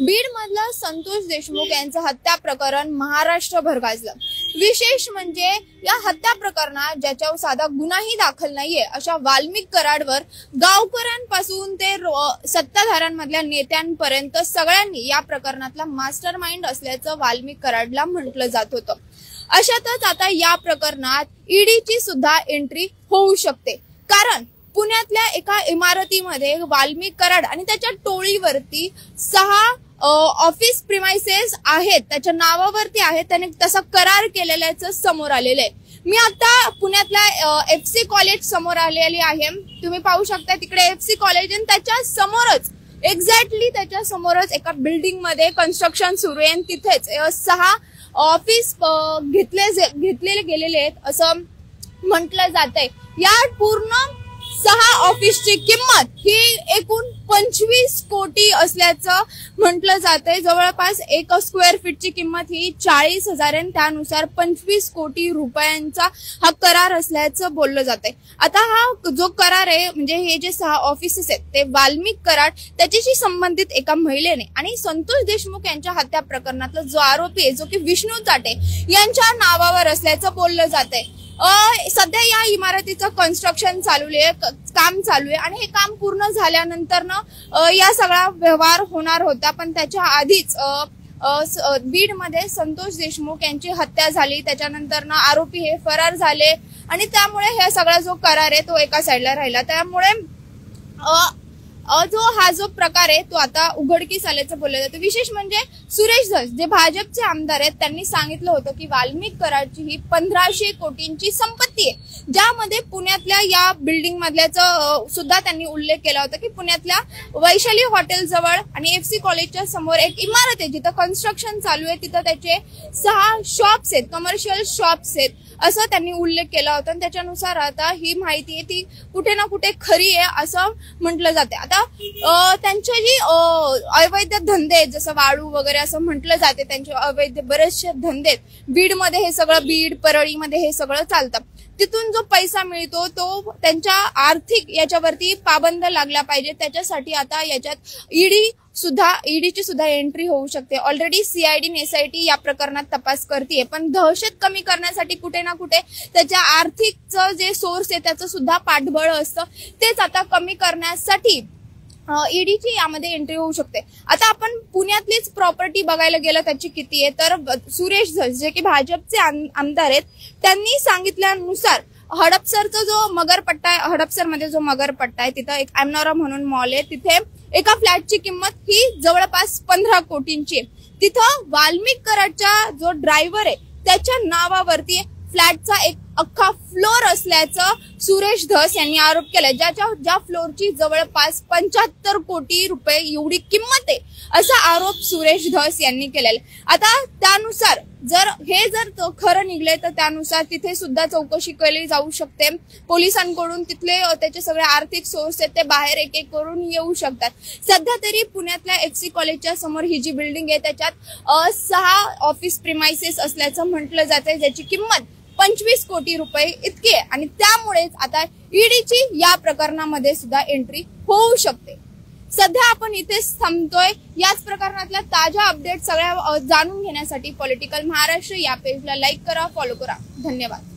बीड मधलं संतोष देशमुख यांचं हत्या प्रकरण महाराष्ट्रभर गाजलं। विशेष म्हणजे या हत्या प्रकरणात ज्याच्यावर साधा गुन्हाही दाखल नाहीये अशा वाल्मिक कराडवर गावकऱ्यांपासून ते सत्ताधाऱ्यांमधल्या नेत्यांपर्यंत सगळ्यांनी या प्रकरणातला मास्टरमाइंड असल्याचं वाल्मिक कराडला म्हटलं जात होतं। अशातच आता या प्रकरणात ईडीची सुद्धा एंट्री होऊ शकते, कारण पुण्यातल्या एका इमारतीमध्ये वाल्मिक कराड आणि त्याच्या टोळीवरती 6 ऑफिस प्रिमाइसेस आहेत, त्याच्या नावावरती आहेत, त्याने तसा करार केलेल्याचं समोर आलेलं आहे। मी आता पुण्यातल्या FC कॉलेज समोर आलेली आहे, तुम्ही पाहू शकता तिकडे FC कॉलेज आणि त्याच्या समोरच एक्झॅक्टली त्याच्या समोरच एका बिल्डिंग मध्ये कन्स्ट्रक्शन सुरू आहे आणि तिथेच 6 ऑफिस घेतलेले गेलेले आहेत असं म्हटलं जातंय। या पूर्ण 6 ऑफिसची किंमत ही एकूण 25 कोटी असल्याचं म्हटलं जातंय। जवळपास 1 स्क्वेअर फीटची किंमत ही 40,000 आणि त्यानुसार 25 कोटी रुपयांचा हा करार असल्याचं बोललं जातंय। आता हा जो करार आहे म्हणजे हे जे 6 ऑफिसेस आहेत ते वाल्मिक कराड त्याच्याशी संबंधित एका महिलेने आणि संतोष देशमुख यांच्या हत्या प्रकरणातला जो आरोपी आहे जो की विष्णू चाटे यांच्या नावावर असल्याचं बोललं जातंय। सध्या या इमारतीचं कन्स्ट्रक्शन काम चालू आहे आणि हे काम पूर्ण झाल्यानंतर या सगळा व्यवहार होणार होता, पण त्याच्या आधीच बीड मध्ये संतोष देशमुख यांची हत्या झाली। त्याच्यानंतर आरोपी हे फरार झाले आणि त्यामुळे हा सगळा जो करार आहे तो एका साईडला राहिला। त्यामुळे हा जो प्रकार आहे तो आता उघडकीस आल्याचं बोललं जातं। विशेष म्हणजे सुरेश धस जे भाजपचे आमदार आहेत त्यांनी सांगितलं होतं की वाल्मिक कराडची ही 1500 कोटींची संपत्ती आहे, ज्यामध्ये पुण्यातल्या या बिल्डिंग मधल्याचा सुद्धा त्यांनी उल्लेख केला होता की पुण्यातल्या वैशाली हॉटेल जवळ आणि FC कॉलेजच्या समोर एक इमारत आहे जिथं कन्स्ट्रक्शन चालू आहे, तिथं त्याचे 6 शॉप्स आहेत, कमर्शियल शॉप्स आहेत असं त्यांनी उल्लेख केला होता। आणि त्याच्यानुसार आता ही माहिती आहे ती कुठे ना कुठे खरी आहे असं म्हटलं जाते। आता त्यांचे जी अवैध धंदे जसं वाळू वगैरे असं म्हटलं जाते, त्यांचे अवैध बरेचसे धंदे बीड मध्ये हे सगळं बीड परळीमध्ये हे सगळं चालतं। तिथून जो पैसा मिळतो तो त्यांच्या आर्थिक याच्यावरती पाबंद लागला पाहिजे, त्याच्यासाठी आता याच्यात ईडीची सुद्धा एंट्री होऊ शकते। ऑलरेडी CID आणि SIT या प्रकरणात तपास करते, पण दहशत कमी करण्यासाठी कुठे ना कुठे त्याच्या आर्थिकचं जे सोर्स आहे त्याचं सुद्धा पाठबळ असतं, तेच आता कमी करण्यासाठी ईडीची यामध्ये एंट्री होऊ शकते। आता आपण पुण्यातलीच प्रॉपर्टी बघायला गेलं त्याची किती आहे तर सुरेश धस जे की भाजपचे आमदार आहेत त्यांनी सांगितल्यानुसार हडपसरचा जो मगरपट्टा आहे, हडपसरमध्ये जो मगरपट्टा आहे तिथं एक एमनोरा म्हणून मॉल आहे, तिथे एका फ्लॅटची किंमत ही जवळपास 15 कोटींची आहे। तिथं वाल्मिक कराडचा जो ड्रायव्हर आहे त्याच्या नावावरती फ्लॅटचा एक अख्खा फ्लोर असल्याचं सुरेश धस यांनी आरोप केलाय, ज्या फ्लोरची जवळपास 75 कोटी रुपये एवढी किंमत आहे असा आरोप सुरेश धस यांनी केलेला। आता त्यानुसार जर खरं निघले तर त्यानुसार तिथे सुद्धा चौकशी केली जाऊ शकते पोलिसांकडून, तिथले त्याचे सगळे आर्थिक सोर्स आहेत ते बाहेर एक करून येऊ शकतात। सध्या तरी पुण्यातल्या FC कॉलेजच्या समोर ही जी बिल्डिंग आहे त्याच्यात 6 ऑफिस प्रिमाइसेस असल्याचं म्हटलं जातंय, ज्याची किंमत 25 कोटी रुपये इतकी आहे आणि त्यामुळेच आता ईडीची या प्रकरणामध्ये सुद्धा एंट्री होऊ शकते। सध्या आपण इथेच थांबतोय। याच प्रकरणातल्या ताज्या अपडेट सगळ्या जाणून घेण्यासाठी पॉलिटिकल महाराष्ट्र या पेजला लाईक करा, फॉलो करा। धन्यवाद।